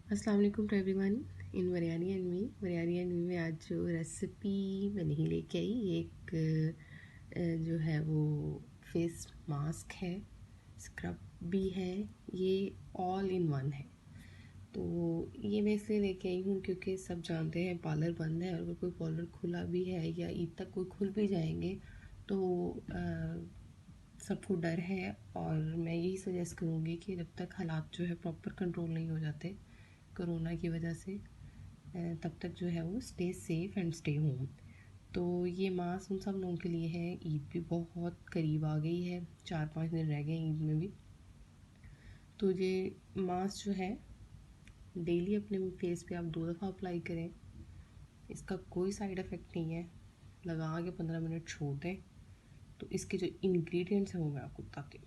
अस्सलाम वालेकुम to everyone in biryani and me में आज जो रेसिपी मैं नहीं लेके आई, एक जो है वो फेस मास्क है, स्क्रब भी है, ये ऑल इन वन है। तो ये मैं इसलिए लेके आई हूँ क्योंकि सब जानते हैं पार्लर बंद है, और अगर कोई पार्लर खुला भी है या ईद तक कोई खुल भी जाएंगे तो सबको डर है। और मैं यही सजेस्ट करूँगी कि जब तक हालात जो है प्रॉपर कंट्रोल नहीं हो जाते कोरोना की वजह से, तब तक जो है वो stay safe and stay home. तो ये मास्क उन सब लोगों के लिए है। ईद भी बहुत करीब आ गई है, 4-5 दिन रह गए ईद में भी। तो ये मास्क जो है डेली अपने फेस पे आप 2 दफ़ा अप्लाई करें। इसका कोई साइड इफ़ेक्ट नहीं है, लगा के 15 मिनट छोड़ दें। तो इसके जो इंग्रेडिएंट्स हैं वो मैं आपको बताती हूँ।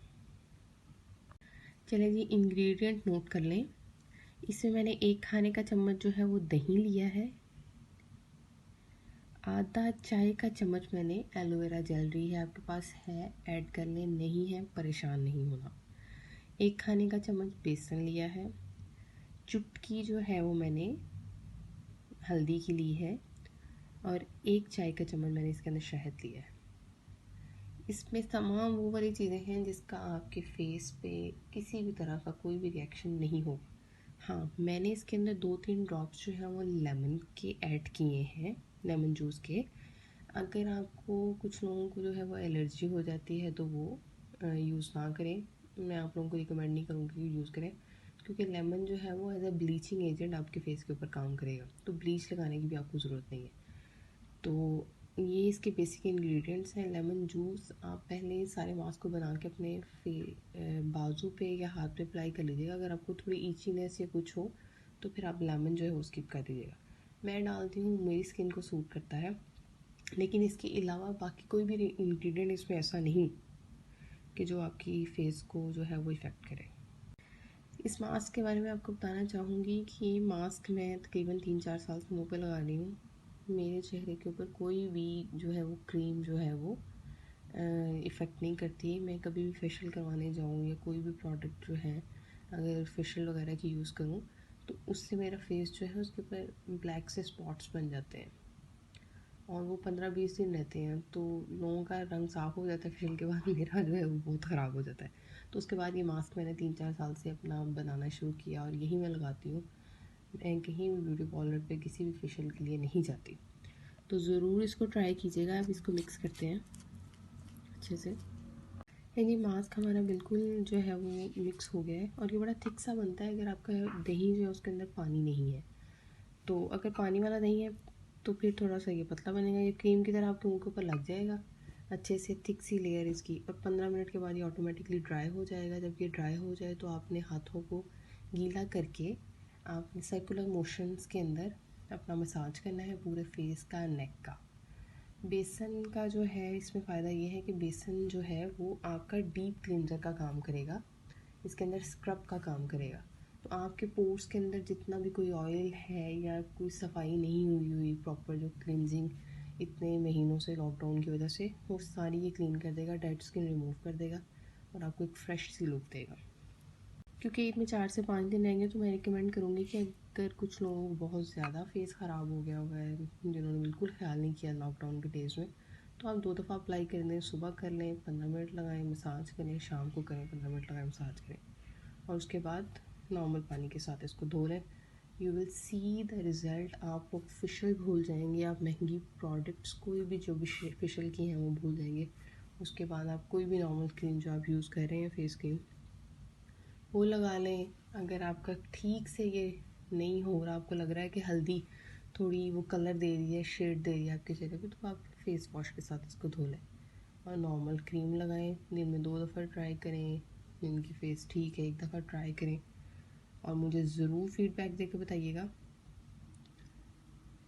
चलिए जी, इंग्रेडिएंट नोट कर लें। इसमें मैंने 1 खाने का चम्मच जो है वो दही लिया है, आधा चाय का चम्मच मैंने एलोवेरा जेल ली है, आपके पास है ऐड कर लें, नहीं है परेशान नहीं होना। 1 खाने का चम्मच बेसन लिया है, चुटकी जो है वो मैंने हल्दी की ली है, और 1 चाय का चम्मच मैंने इसके अंदर शहद लिया है। इसमें तमाम वो वाली चीज़ें हैं जिसका आपके फेस पे किसी भी तरह का कोई भी रिएक्शन नहीं होगा। हाँ, मैंने इसके अंदर 2-3 ड्रॉप्स जो हैं वो लेमन के ऐड किए हैं, लेमन जूस के। अगर आपको, कुछ लोगों को जो है वो एलर्जी हो जाती है तो वो यूज़ ना करें। मैं आप लोगों को रिकमेंड नहीं करूँगी कि यूज़ करें, क्योंकि लेमन जो है वो एज अ ब्लीचिंग एजेंट आपके फेस के ऊपर काम करेगा, तो ब्लीच लगाने की भी आपको ज़रूरत नहीं है। तो ये इसके बेसिक इंग्रेडिएंट्स हैं। लेमन जूस आप पहले सारे मास्क को बना के अपने बाजू पे या हाथ पे अप्लाई कर लीजिएगा। अगर आपको थोड़ी ईचीनेस या कुछ हो तो फिर आप लेमन जो है वो स्किप कर दीजिएगा। मैं डालती हूँ, मेरी स्किन को सूट करता है, लेकिन इसके अलावा बाकी कोई भी इंग्रेडिएंट इसमें ऐसा नहीं कि जो आपकी फेस को जो है वो इफ़ेक्ट करे। इस मास्क के बारे में आपको बताना चाहूँगी कि ये मास्क मैं तकरीबन 3-4 साल से मुँह पे लगा रही हूँ। मेरे चेहरे के ऊपर कोई भी जो है वो क्रीम जो है वो इफ़ेक्ट नहीं करती। मैं कभी भी फेशियल करवाने जाऊँ या कोई भी प्रोडक्ट जो है अगर फेशियल वगैरह की यूज़ करूँ तो उससे मेरा फेस जो है उसके ऊपर ब्लैक से स्पॉट्स बन जाते हैं, और वो 15-20 दिन रहते हैं। तो लोगों का रंग साफ़ हो जाता है फेशियल के बाद, मेरा जो है वो बहुत ख़राब हो जाता है। तो उसके बाद ये मास्क मैंने 3-4 साल से अपना बनाना शुरू किया और यही मैं लगाती हूँ। मैं कहीं भी ब्यूटी पार्लर पे किसी भी फेशियल के लिए नहीं जाती। तो ज़रूर इसको ट्राई कीजिएगा। अब इसको मिक्स करते हैं अच्छे से। ये मास्क हमारा बिल्कुल जो है वो मिक्स हो गया है, और ये बड़ा थिक सा बनता है अगर आपका दही जो है उसके अंदर पानी नहीं है। तो अगर पानी वाला दही है तो फिर थोड़ा सा ये पतला बनेगा, ये क्रीम की तरह आपके मुँह के ऊपर लग जाएगा अच्छे से, थिक सी लेयर इसकी। और 15 मिनट के बाद ये ऑटोमेटिकली ड्राई हो जाएगा। जब ये ड्राई हो जाए तो आपने हाथों को गीला करके आपने सर्कुलर मोशंस के अंदर अपना मसाज करना है पूरे फेस का, नेक का। बेसन का जो है इसमें फ़ायदा ये है कि बेसन जो है वो आपका डीप क्लींजर का काम करेगा, इसके अंदर स्क्रब का काम करेगा। तो आपके पोर्स के अंदर जितना भी कोई ऑयल है या कोई सफाई नहीं हुई प्रॉपर, जो क्लिनजिंग इतने महीनों से लॉकडाउन की वजह से, वो सारी ये क्लीन कर देगा, डेड स्किन रिमूव कर देगा और आपको एक फ्रेश सी लुक देगा। क्योंकि ईद में 4 से 5 दिन रहेंगे तो मैं रिकमेंड करूँगी कि अगर कुछ लोगों को बहुत ज़्यादा फेस ख़राब हो गया हुआ है, जिन्होंने बिल्कुल ख्याल नहीं किया लॉकडाउन के डेज़ में, तो आप 2 दफ़ा अप्लाई कर लें। सुबह कर लें 15 मिनट लगाएं, मसाज करें, शाम को करें 15 मिनट लगाएं, मसाज करें, और उसके बाद नॉर्मल पानी के साथ इसको धो लें। You will see the result. आप लोग फेशियल भूल जाएंगे, आप महंगी प्रोडक्ट्स कोई भी जो भी फेशियल की हैं वो भूल जाएंगे। उसके बाद आप कोई भी नॉर्मल क्रीम जो आप यूज़ कर रहे हैं फेस क्रीम वो लगा लें। अगर आपका ठीक से ये नहीं हो रहा, आपको लग रहा है कि हल्दी थोड़ी वो कलर दे रही है, शेड दे रही है आपके चेहरे पे, तो आप फेस वॉश के साथ इसको धो लें और नॉर्मल क्रीम लगाएं। दिन में 2 दफ़ा ट्राई करें। जिनकी फेस ठीक है 1 दफ़ा ट्राई करें, और मुझे ज़रूर फीडबैक देकर बताइएगा।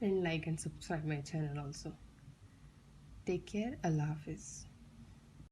And like and subscribe my channel also. Take care, अल्लाह हाफिज़।